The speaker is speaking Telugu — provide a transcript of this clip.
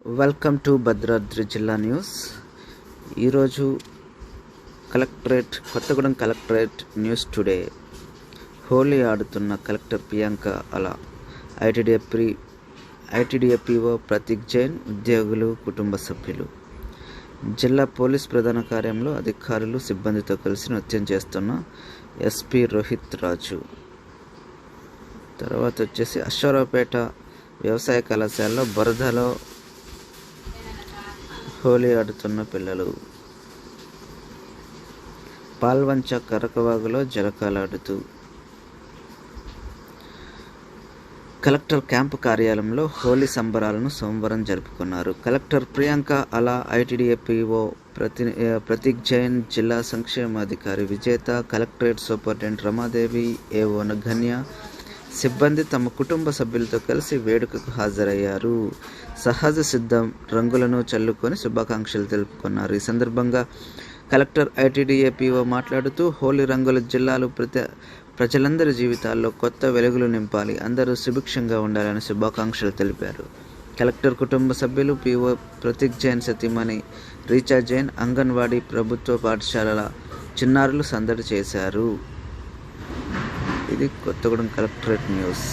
వెల్కమ్ టు భద్రాద్రి జిల్లా న్యూస్. ఈరోజు Kothagudem collectorate news today. Holi ఆడుతున్న కలెక్టర్ ప్రియాంక అలా ఐటీడీఏపీఓ ప్రతీక్ జైన్, ఉద్యోగులు, కుటుంబ సభ్యులు. జిల్లా పోలీస్ ప్రధాన కార్యాలయంలో అధికారులు, సిబ్బందితో కలిసి నృత్యం చేస్తున్న ఎస్పీ రోహిత్ రాజు. తర్వాత వచ్చేసి అశ్వారావుపేట వ్యవసాయ కళాశాలలో బురదలో హోలీ ఆడుతున్న పిల్లలు. పాల్వంచ కరకవాగులో జలకాలాడుతూ. కలెక్టర్ క్యాంపు కార్యాలయంలో హోలీ సంబరాలను సోమవారం జరుపుకున్నారు. కలెక్టర్ ప్రియాంక అలా, ఐటీడీఏపీఓ ప్రతీక్ జైన్, జిల్లా సంక్షేమాధికారి విజేత, కలెక్టరేట్ సూపరింటెండెంట్ రమాదేవి, ఏఓ ఘన్య, సిబ్బంది తమ కుటుంబ సభ్యులతో కలిసి వేడుకకు హాజరయ్యారు. సహజ సిద్ధం రంగులను చల్లుకొని శుభాకాంక్షలు తెలుపుకున్నారు. ఈ సందర్భంగా కలెక్టర్ ఐటీడీఏపీఓ మాట్లాడుతూ, హోలీ రంగుల జిల్లాలు ప్రజలందరి జీవితాల్లో కొత్త వెలుగులు నింపాలి, అందరూ సుభిక్షంగా ఉండాలని శుభాకాంక్షలు తెలిపారు. కలెక్టర్ కుటుంబ సభ్యులు, పీఓ ప్రతీక్ జైన్ సతీమణి రీచా జైన్, అంగన్వాడీ, ప్రభుత్వ పాఠశాలల చిన్నారులు సందడి చేశారు. ఇది కొత్తగూడెం కలెక్టరేట్ న్యూస్.